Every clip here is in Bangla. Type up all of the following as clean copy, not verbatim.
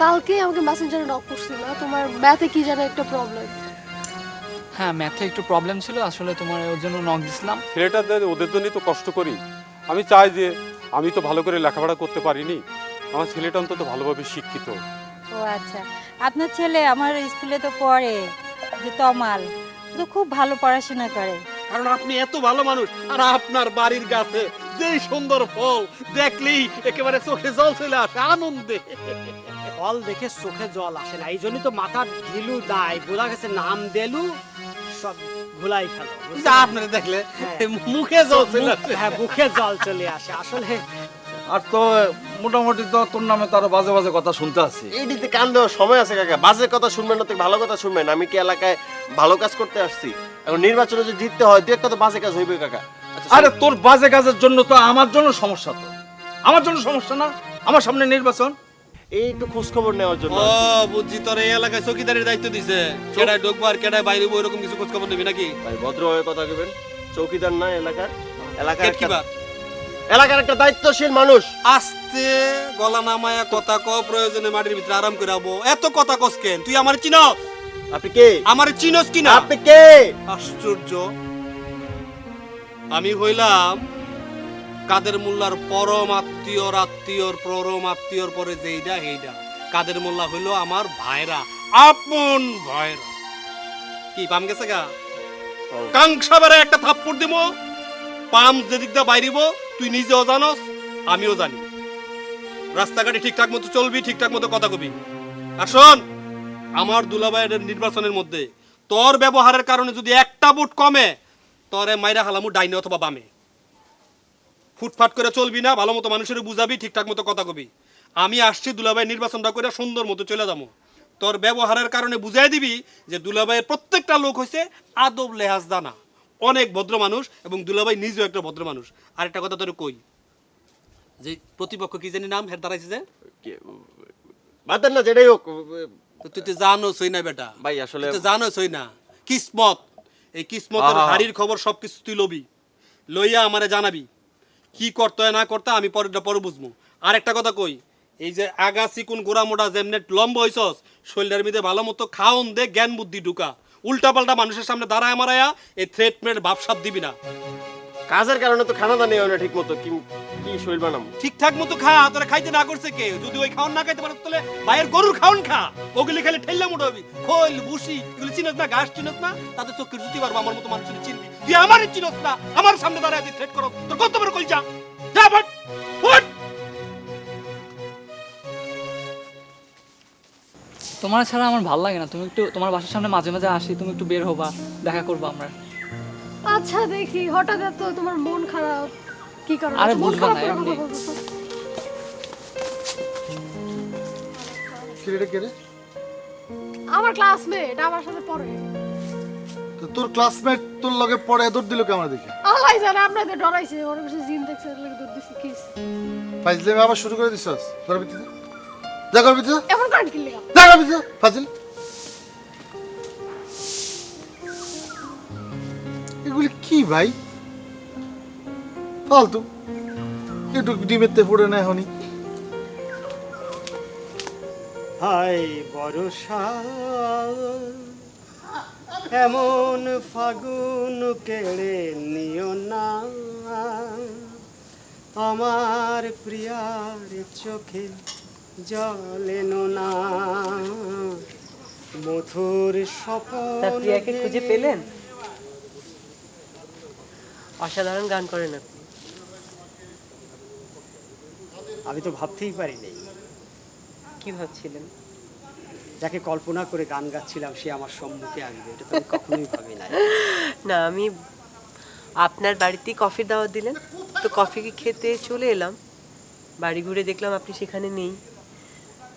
কালকে আমাকে মেসেঞ্জারে নক করছিল, তোমার ম্যাথে কি জানে একটা প্রবলেম। হ্যাঁ, ম্যাথে একটু প্রবলেম ছিল, আসলে তোমার ওর জন্য নক দিছিলাম। ছেলেটা ওদের জন্যই তো কষ্ট করি। আমি চাই যে আমি তো ভালো করে লেখাপড়া করতে পারিনি, আমার ছেলেটা অন্তত ভালোভাবে শিক্ষিত। ও আচ্ছা, আপনার ছেলে আমার স্কুলে তো পড়ে, যে তমাল, ও তো খুব ভালো পড়াশোনা করে। কারণ আপনি এত ভালো মানুষ, আর আপনার বাড়ির গাছে যেই সুন্দর ফল দেখলেই একেবারে চোখে জল চলে আসে আনন্দে। ফল দেখে চোখে জল আসে না, এই জন্যই তো মাথার ঘিলু দায়, বোঝা গেছে নাম দেলু সব ভুলাই ফেলো। যা আপনারা দেখলে মুখে জল চলে আসে। হ্যাঁ, মুখে জল চলে আসে আসলে। আর তো মোটামুটি তো তোর নামে তো আরো বাজে বাজে কথা শুনতে আছি। এইদিকে কান দেওয়ার সময় আছে কাকা, বাজে কথা শুনবেন না তো ভালো কথা শুনবেন। আমি কি এলাকায় ভালো কাজ করতে আসছি? এখন নির্বাচনে যদি জিততে হয় দু একটা তো বাজে কাজ হইবে কাকা। আচ্ছা, আরে তোর বাজে কাজের জন্য তো আমার জন্য সমস্যা, তো আমার জন্য সমস্যা না? আমার সামনে নির্বাচন, এই একটু খোঁজ খবর নেওয়ার জন্য। ও বুঝছি, তোর এই এলাকায় চৌকিদারের দায়িত্ব দিছে, কেডায় ঢুকবো আর কেডায় বাইরে হইবো এরকম কিছু খোঁজ খবর নিবি নাকি? ভাই ভদ্রভাবে কথা বলবেন, চৌকিদার না এলাকার, কেটকিবার এলাকার একটা দায়িত্বশীল মানুষ। আস্তে গলা নামায়া কথা ক, প্রয়োজনে মাটির ভিতরে আরাম করে আবো। এত কথা কস কেন? তুই আমার চিনস? আপনি কে? আমার চিনস কিনা? আপনি কে? আশ্চর্য, আমি হইলাম কাদের মোল্লার পরম আত্মীয়র আত্মীয়র পরম আত্মীয়র পরে যেইটা এইটা। কাদের মোল্লা হইলো আমার ভাইরা, আপন ভাইরা। কি পাম গেছে গা? কাংসা বেড়ে একটা থাপ্পড় দিব, পাম যেদিক দিয়ে বাইরিব তুই নিজেও জানস, আমিও জানি। রাস্তাঘাটে ঠিকঠাক মতো চলবি, ঠিকঠাক মতো কথা কবি। আর শোন, আমার দুলাভাইয়ের নির্বাচনের মধ্যে তোর ব্যবহারের কারণে যদি একটা বুট কমে, তোরে মাইরা হালামু ডাইনে অথবা বামে। ফুটফাট করে চলবি না, ভালো মতো মানুষের বুঝাবি, ঠিকঠাক মতো কথা কবি। আমি আসছি দুলাভাই নির্বাচনটা করে সুন্দর মতো চলে যাবো। তোর ব্যবহারের কারণে বুঝাই দিবি যে দুলাভাইয়ের প্রত্যেকটা লোক হয়েছে আদব লেহাজ দানা, অনেক ভদ্র মানুষ, এবং দুলাভাই নিজেও একটা ভদ্র মানুষ। আর একটা কথা তোর কই, যে প্রতিপক্ষ কি জানি নাম হের দাঁড়াইছে যে, বাদেন না যেটাই হোক। তো তুই তো জানোস হই না বেটা, ভাই আসলে তুই তো জানোস হই না। কিসমত, এই কিসমতের হাড়ির খবর সবকিছু তুই লবি, লইয়া আমারে জানাবি কি করতে হয় না করতে, আমি পরেরটা পরে বুঝবো। আর একটা কথা কই, এই যে আগা চিকুন গোড়া মোটা যেমনে লম্বা হইছস, শরীরের মধ্যে ভালো মতো খাওন দে, জ্ঞান বুদ্ধি ঢুকা। উল্টা পাল্টা মানুষের সামনে দাঁড়ায় মারায়া এই থ্রেট মেট ভাবসাব দিবি না। কাজের কারণে তো খানা দানি হয় না ঠিক মতো। কি কি শরীর বানাম? ঠিকঠাক মতো খা, তোরা খাইতে না করছে কে? যদি ওই খাওন না খাইতে পারো তাহলে বাইরের গরুর খাওন খা। ওগুলি খেলে ঠেললা মুড়ে হবি। খোল বুসি এগুলি চিনস না, ঘাস চিনস না, তাতে চোখের জুতি পারবো। আমার মতো মানুষের চিনবি, তুই আমারই চিনস না। আমার সামনে দাঁড়ায় তুই থ্রেট করো, তোর কত বড় কইছা? যা ফট ফট। তোমার ছাড়া আমার ভালো লাগে না। তুমি একটু তোমার বাসার সামনে মাঝে মাঝে আসি, তুমি একটু বের হবা, দেখা করবো আমরা। আচ্ছা দেখি, হঠাৎ এত তোমার মন খারাপ কি কারণে? আরে মন বুঝবা খারাপ না, করে এমনি। কথা বলতেছো? ছেলেটা কে রে? আমার ক্লাসমেট, আমার সাথে পড়ে। তো তোর ক্লাসমেট তোর লগে পড়ে দৌড় দিল কেমন দেখে? আল্লাহ জানে, আপনাদের ডরাইছে, ওর কাছে জিন দেখছে, এর লাগি দৌড় দিছে। কি ফাজলামি আবার শুরু করে দিছস? ঘরের ভিতরে যা, ঘরের ভিতরে এমন কারণ কি লাগা? যা, ঘরের ভিতরে ফাজিল। এগুলি কি ভাই? ফালতু একটু ডিমেতে পড়ে না এখনই। হাই বর্ষা, এমন ফাগুন কেড়ে নিও না আমার প্রিয়ার চোখে জলেনো না। মধুর স্বপ্ন। প্রিয়াকে খুঁজে পেলেন? অসাধারণ গান করেন আপনি। আমি তো ভাবতেই পারিনি, কি ভাবছিলেন? যাকে কল্পনা করে গান গাচ্ছিলাম সে আমার সম্মুখে আসবে, এটা তো আমি কখনোই ভাবি নাই। না, আমি আপনার বাড়িতেই কফির দাওয়াত দিলেন, তো কফি খেতে চলে এলাম। বাড়ি ঘুরে দেখলাম আপনি সেখানে নেই।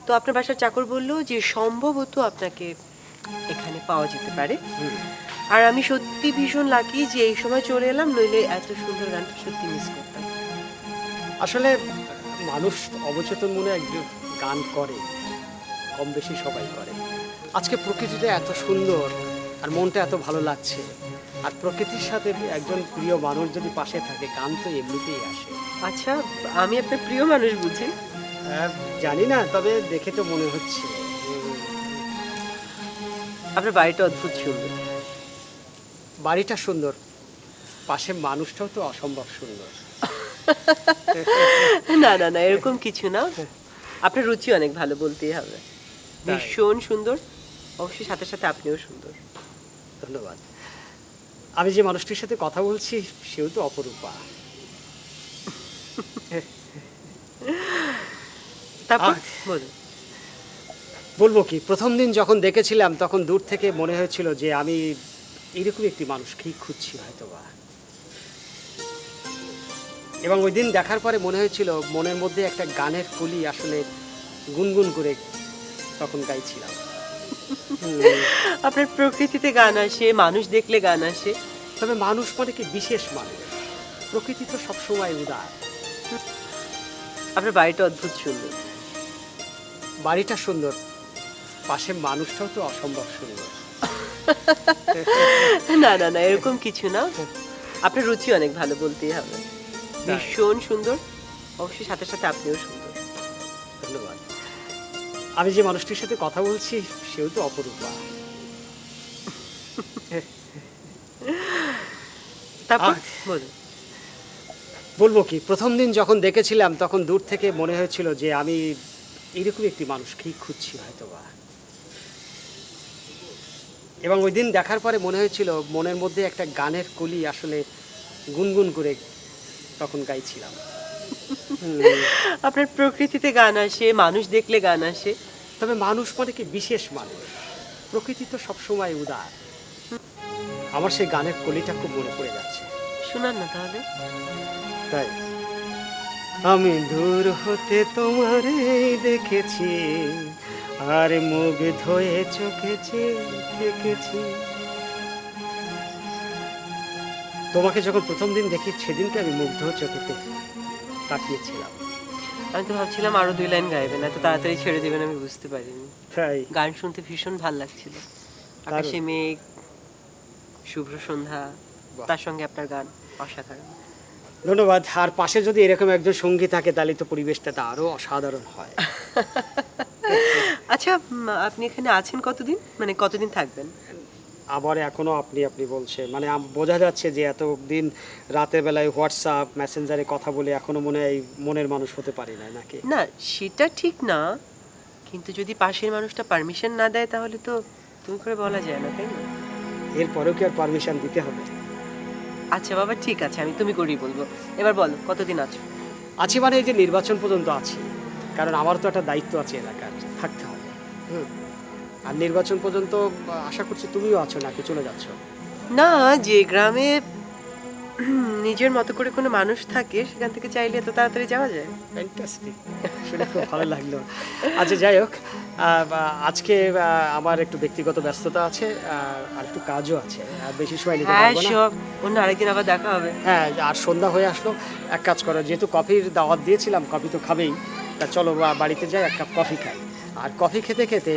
তো আপনার বাসার চাকর বললো যে সম্ভবত আপনাকে এখানে পাওয়া যেতে পারে। আর আমি সত্যি ভীষণ লাকি যে এই সময় চলে এলাম, নইলে এত সুন্দর গানটা সত্যি মিস করতাম। আসলে মানুষ অবচেতন মনে একজন গান করে, কম বেশি সবাই করে। আজকে প্রকৃতিটা এত সুন্দর আর মনটা এত ভালো লাগছে, আর প্রকৃতির সাথে একজন প্রিয় মানুষ যদি পাশে থাকে, গান তো এমনিতেই আসে। আচ্ছা, আমি আপনার প্রিয় মানুষ বুঝি? জানি না, তবে দেখে তো মনে হচ্ছে। আপনার বাড়িটা অদ্ভুত সুন্দর। বাড়িটা সুন্দর, পাশে মানুষটাও তো অসম্ভব সুন্দর। না না না, এরকম কিছু না। আপনার রুচি অনেক ভালো, বলতেই হবে। ভীষণ সুন্দর, অবশ্যই সাথে সাথে আপনিও সুন্দর। ধন্যবাদ। আমি যে মানুষটির সাথে কথা বলছি সেও তো অপরূপা। তারপর বলুন। বলবো কি, প্রথম দিন যখন দেখেছিলাম তখন দূর থেকে মনে হয়েছিল যে আমি এরকম একটি মানুষকেই খুঁজছি হয়তোবা। এবং ওই দিন দেখার পরে মনে হয়েছিল মনের মধ্যে একটা গানের কলি আসলে গুনগুন করে তখন গাইছিলাম। আপনার প্রকৃতিতে গান আসে, মানুষ দেখলে গান আসে। তবে মানুষ মানে কি বিশেষ মানুষ, প্রকৃতি তো সবসময় উদার। আপনার বাড়িটা অদ্ভুত সুন্দর। বাড়িটা সুন্দর, পাশে মানুষটাও তো অসম্ভব সুন্দর। না না না, এরকম কিছু না। আপনার রুচি অনেক ভালো, বলতেই হবে। ভীষণ সুন্দর, অবশ্যই সাথে সাথে আপনিও সুন্দর। ধন্যবাদ। আমি যে মানুষটির সাথে কথা বলছি সেও তো অপরূপা। তারপর বলুন। বলবো কি, প্রথম দিন যখন দেখেছিলাম তখন দূর থেকে মনে হয়েছিল যে আমি এরকম একটি মানুষকেই খুঁজছি হয়তোবা। এবং ওই দিন দেখার পরে মনে হয়েছিল মনের মধ্যে একটা গানের কলি আসলে গুনগুন করে তখন গাইছিলাম। আপনার প্রকৃতিতে গান আসে, মানুষ দেখলে গান আসে। তবে মানুষ মানে কি বিশেষ মানুষ, প্রকৃতি তো সবসময় উদার। আমার সেই গানের কলিটা খুব মনে পড়ে যাচ্ছে। শোনান না তাহলে। তাই আমি দূর হতে তোমারে দেখেছি, আর মুখ ধোয়ে চোখে দেখেছি। তোমাকে যখন প্রথম দিন দেখি সেদিনকে আমি মুগ্ধ চোখেতে তাকিয়েছিলাম। আমি তো ভাবছিলাম আরো 2 লাইন গাইবেন, এত তাড়াতাড়ি ছেড়ে দেবেন আমি বুঝতে পারিনি। তাই গান শুনতে ভীষণ ভালো লাগছিল। আকাশে মেঘ, শুভ্র সন্ধ্যা, তার সঙ্গে আপনার গান অসাধারণ। ধন্যবাদ। আর পাশে যদি এরকম একজন সঙ্গী থাকে তাহলে তো পরিবেশটা তো আরো অসাধারণ হয়। আচ্ছা, আপনি এখানে আছেন কতদিন, মানে কতদিন থাকবেন? আবার এখনো আপনি আপনি বলছে, মানে বোঝা যাচ্ছে যে এতদিন রাতের বেলায় হোয়াটসঅ্যাপ মেসেঞ্জারে কথা বলে এখনো মনে হয় মনের মানুষ হতে পারি না নাকি? না, সেটা ঠিক না, কিন্তু যদি পাশের মানুষটা পারমিশন না দেয় তাহলে তো তুমি করে বলা যায় না, তাই না? এরপরেও কি আর পারমিশন দিতে হবে? আচ্ছা বাবা, ঠিক আছে, আমি তুমি করেই বলবো। এবার বলো কতদিন আছো? আছি মানে এই যে নির্বাচন পর্যন্ত আছি, কারণ আমার তো একটা দায়িত্ব আছে এলাকার, থাকতে হবে। আর নির্বাচন পর্যন্ত আশা করছি তুমিও আছো নাকি চলে যাচ্ছ? না, যে গ্রামে নিজের মতো করে কোনো মানুষ থাকে সেখান থেকে চাইলে এত তাড়াতাড়ি যাওয়া যায়। ফ্যান্টাস্টিক, শুনে খুব ভালো লাগলো। আচ্ছা যাই হোক, আজকে আমার একটু ব্যক্তিগত ব্যস্ততা আছে, আর একটু কাজও আছে, আর বেশি সময় নিতে হ্যাঁ, পারবো না। সব অন্য আরেকদিন আবার দেখা হবে। হ্যাঁ, আর সন্ধ্যা হয়ে আসলো, এক কাজ করো, যেহেতু কফির দাওয়াত দিয়েছিলাম, কফি তো খাবেই, তা চলো বাড়িতে যাই, এক কাপ কফি খাই। আর কফি খেতে খেতে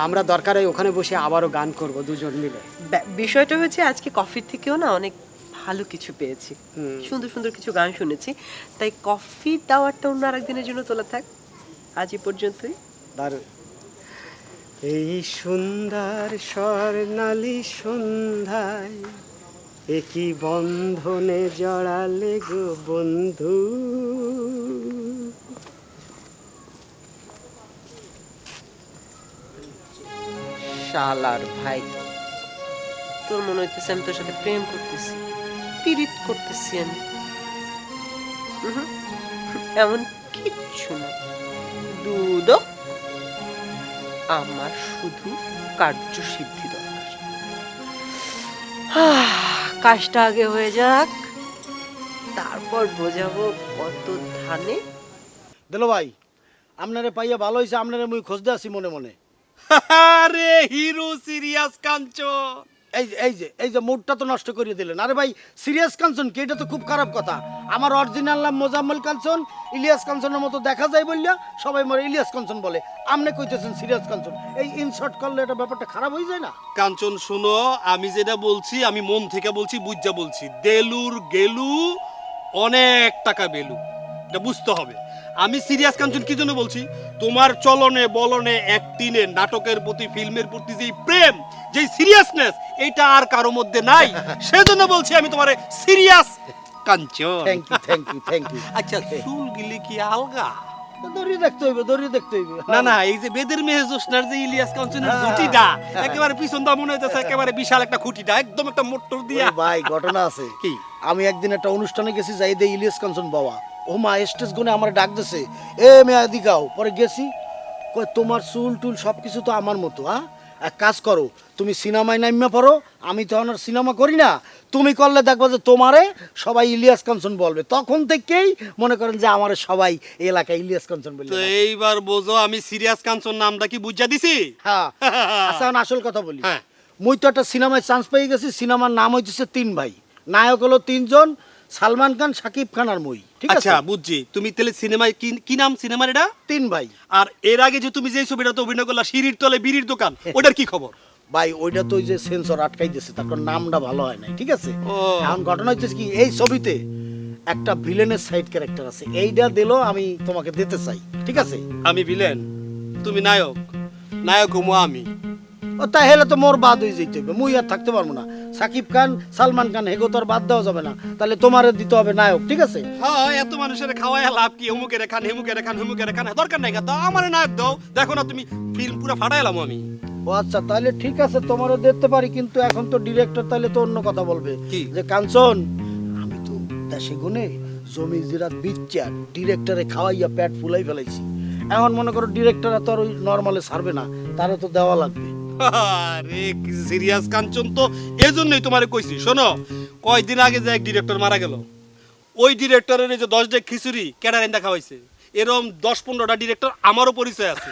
আমরা দরকার হয় ওখানে বসে আবারও গান করব দুজন মিলে। বিষয়টা হচ্ছে আজকে কফির থেকেও না অনেক ভালো কিছু পেয়েছি, সুন্দর সুন্দর কিছু গান শুনেছি, তাই কফির দাওয়াতটা অন্য আরেকদিনের জন্য তোলা থাক। আজ এই পর্যন্তই। দারুণ। এই সুন্দর স্বর্ণালী সন্ধ্যায় একই বন্ধনে জড়ালে গো বন্ধু। শালার ভাই, তোর মনে হইতেছে আমি তোর সাথে প্রেম করতেছি, পীড়িত করতেছি আমি। এমন কিচ্ছু না দুধ, আমার শুধু কার্যসিদ্ধি দরকার। কাজটা আগে হয়ে যাক, তারপর বোঝাবো কত ধানে। দিলো ভাই, আপনারে পাইয়া ভালো হয়েছে, আপনারে মুই খোঁজতে আসি মনে মনে। আরে হিরো সিরিয়াস কাঞ্চন, এই যে মুডটা তো নষ্ট করে দিলেন। আরে ভাই, সিরিয়াস কাঞ্চন কি? এটা তো খুব খারাপ কথা। আমার অরিজিনাল নাম মোজাম্মেল কাঞ্চন, ইলিয়াস কাঞ্চনের মতো দেখা যায় বললে সবাই মরে ইলিয়াস কাঞ্চন বলে। আপনি কইতেছেন সিরিয়াস কাঞ্চন, এই ইনশর্ট করলে এটা ব্যাপারটা খারাপ হয়ে যায় না? কাঞ্চন শুনো, আমি যেটা বলছি আমি মন থেকে বলছি, বুঝা বলছি। দেলুর গেলু, অনেক টাকা বেলু, এটা বুঝতে হবে। আমি সিরিয়াস কাঞ্চন কি জন্য বলছি, তোমার চলনে বলনে অ্যাক্টিংয়ে নাটকের প্রতি ফিল্মের প্রতি যেই প্রেম যেই সিরিয়াসনেস এটা আর কারো মধ্যে নাই, সেজন্য বলছি আমি তোমারে serious Kanchan. Thank you thank you thank you. আচ্ছা চুলগুলি কি আলগা? দড়ি দেখতে হইবে, দড়ি দেখতে হইবে। না না, এই যে বেদের মেহে জোসনার যে ইলিয়াস কাঞ্চনের জুটিটা একেবারে পিছন দা মনে হইতেছে একেবারে বিশাল একটা খুঁটিটা, একদম একটা মোটর দিয়া। ওরে ভাই ঘটনা আছে কি? আমি একদিন একটা অনুষ্ঠানে গেছি, যাই দে ইলিয়াস কাঞ্চন বাবা, ও মা স্টেজ গুনে আমার ডাক দিছে, এ মেয়া দিগাও। পরে গেছি, কয় তোমার চুল টুল সবকিছু তো আমার মতো। হ্যাঁ, এক কাজ করো, তুমি সিনেমায় নামিয়া পড়ো, আমি তো আর সিনেমা করি না, তুমি করলে দেখবো যে তোমারে সবাই ইলিয়াস কাঞ্চন বলবে। তখন থেকেই মনে করেন যে আমার সবাই এই এলাকায় ইলিয়াস কাঞ্চন বলে। তো এইবার বোঝো আমি সিরিয়াস কাঞ্চন নামটা কি বুঝা দিছি? হ্যাঁ। আচ্ছা এখন আসল কথা বলি, হ্যাঁ। মুই তো একটা সিনেমায় চান্স পেয়ে গেছি। সিনেমার নাম হইতেছে তিন ভাই, নায়ক হলো তিনজন, সালমান খান, শাকিব খান আর মই। ঠিক আছে? আচ্ছা বুঝছি। তুমি তাহলে সিনেমায় কি নাম সিনেমার এটা? তিন ভাই। আর এর আগে যে তুমি যে ছবিটাতে অভিনয় করলা সিঁড়ির তলে বিড়ির দোকান, ওটার কি খবর? ভাই ওইটা তো ওই যে সেন্সর আটকাই দিয়েছে, তারপর নামটা ভালো হয় নাই। ঠিক আছে, ও। এখন ঘটনা হচ্ছে কি, এই ছবিতে একটা ভিলেনের সাইড ক্যারেক্টার আছে, এইটা দিলো আমি তোমাকে দিতে চাই। ঠিক আছে? আমি ভিলেন, তুমি নায়ক, নায়ক হমো আমি। ও তাহলে তো মোর বাদ হয়ে যেতে হবে, মুই আর থাকতে পারবো না। সাকিব খান, সালমান খান হেগো তো আর বাদ দেওয়া যাবে না, তাহলে তোমারে দিতে হবে নায়ক। ঠিক আছে? হ্যাঁ, এত মানুষের খাওয়ায় লাভ কি? অমুকের খান, হেমুকের খান, হেমুকের খান, দরকার নাই। দাও আমার নায়ক দাও, দেখো না তুমি ফিল্ম পুরো ফাটাইলাম আমি। ও আচ্ছা, তাহলে ঠিক আছে, তোমারও দেখতে পারি, কিন্তু এখন তো ডিরেক্টর তাহলে তো অন্য কথা বলবে কি? যে কাঞ্চন আমি তো দেশে গুনে জমি জিরাত বিচ্চা ডিরেক্টরে খাওয়াইয়া পেট ফুলাই ফেলাইছি, এখন মনে করো ডিরেক্টর তো আর ওই নর্মালে ছাড়বে না, তারও তো দেওয়া লাগবে। আরে সিরিয়াস কাঞ্চন তো এজন্যই তোমারে কইছি। শোনো, কয়দিন আগে যে এক ডিরেক্টর মারা গেল, ওই ডিরেক্টরের যে 10 ডেক খিচুড়ি ক্যাটারিং খাওয়াইছে, এরকম 10-15টা ডিরেক্টর আমারও পরিচয় আছে।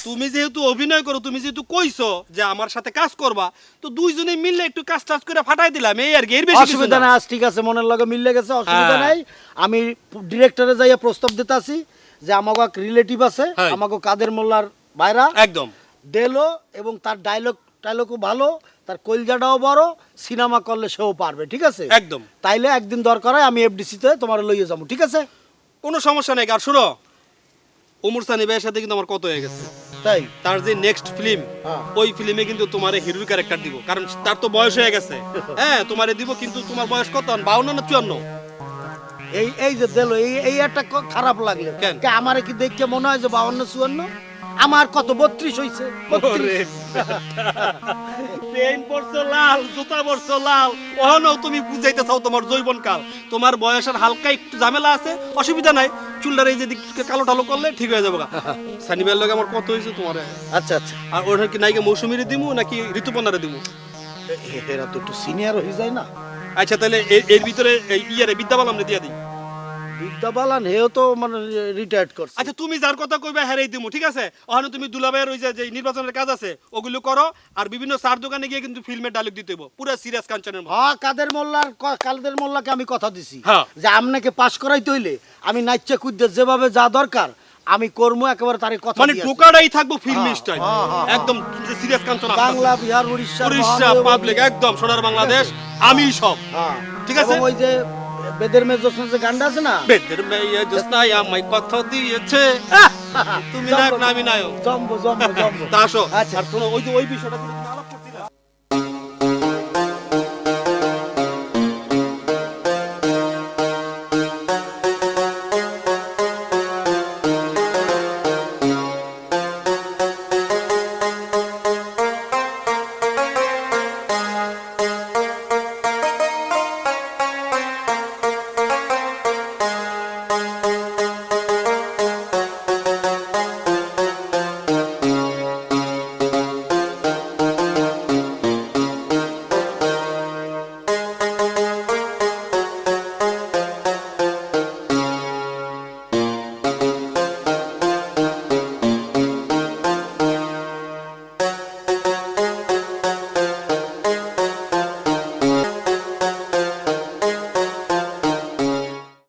তুমি যেহেতু অভিনয় করো, তুমি যেহেতু কইছো যে আমার সাথে কাজ করবা, তো দুইজনে মিললে একটু কাজ টাজ করে ফাটাই দিলাম, এই আর কি, এর বেশি কিছু অসুবিধা না। নাই, আজ ঠিক আছে, মনের লগে মিললে গেছে, অসুবিধা হ্যাঁ। নাই। আমি ডিরেক্টরে যাইয়া প্রস্তাব দিতে আসি যে আমাকে এক রিলেটিভ আছে, হ্যাঁ। আমাকে কাদের মোল্লার ভাইরা একদম দেলো, এবং তার ডায়লগও ভালো, তার কলজাটাও বড়, সিনেমা করলে সেও পারবে। ঠিক আছে? একদম। তাইলে একদিন দরকার হয় আমি এফডিসিতে তোমার লইয়ে যাবো। ঠিক আছে? কোনো সমস্যা নেই। আর শোনো, ওমর সানি ভাইয়ের সাথে কিন্তু আমার কত হয়ে গেছে, তাই তার যে নেক্সট ফিল্ম, হ্যাঁ। ওই ফিল্মে কিন্তু তোমার হিরোর ক্যারেক্টার দিব, কারণ তার তো বয়স হয়ে গেছে। হ্যাঁ, তোমারে দিব, কিন্তু তোমার বয়স কত? 52 না 54? এই এই যে দিল, এই একটা খারাপ লাগলে কেন? আমারে কি দেখে মনে হয় যে 52-54? আমার কত 32 হইছে। 32। পেন পরছো লাল, জুতা পরছো লাল, ওহনো তুমি বুঝাইতে চাও তোমার যৌবনকাল। তোমার বয়সের হালকা একটু ঝামেলা আছে, অসুবিধা নাই, চুলটার এই যে দিকে কালো টালো করলে ঠিক হয়ে যাবে। সানি ভাইয়ের লগে আমার কত হয়েছে তোমার? আচ্ছা আচ্ছা, আর ওটা কি নাইকে মৌসুমীরে দিমু নাকি ঋতুপর্ণারে দিমু? এরা তো একটু সিনিয়র হয়ে যায় না? আচ্ছা তাহলে এর ভিতরে ইয়ারে বিদ্যা বালাম দিয়ে দিই। বিদ্যা বালান হেও তো মানে রিটায়ার্ড করছে। আচ্ছা তুমি যার কথা কইবা হারাই দিমু, ঠিক আছে? ওখানে তুমি দুলাভাইয়ের ওই যে নির্বাচনের কাজ আছে ওগুলো করো, আর বিভিন্ন চার দোকানে গিয়ে কিন্তু ফিল্মের ডায়লগ দিতে হইব পুরো সিরিয়াস কাঞ্চনের মতো। হ্যাঁ, কাদের মোল্লাকে আমি কথা দিছি হ্যাঁ। যে আপনাকে পাস করাইতে হইলে আমি নাইচা কুদ্দে যেভাবে যা দরকার আমি করবো, একেবারে তারে কথা মানে দিয়েছি। টোকাটাই থাকবো ফিল্ম হ্যাঁ, স্টাইল, হ্যাঁ, হ্যাঁ, একদম সিরিয়াস কাঞ্চন। বাংলা, বিহার, উড়িষ্যা, উড়িষ্যা পাবলিক, একদম সোনার বাংলাদেশ, আমি সব। হ্যাঁ, ঠিক আছে? এবং ওই যে বেদের মেয়ে জোসনা যে গানটা আছে না, বেদের মেয়ে জোসনাই আমায় কথা দিয়েছে, তুমি নায়ক না আমি নায়ক। Jumbo jumbo jumbo. তা আসো। আচ্ছা। আর শোনো, ওই যে ওই বিষয়টা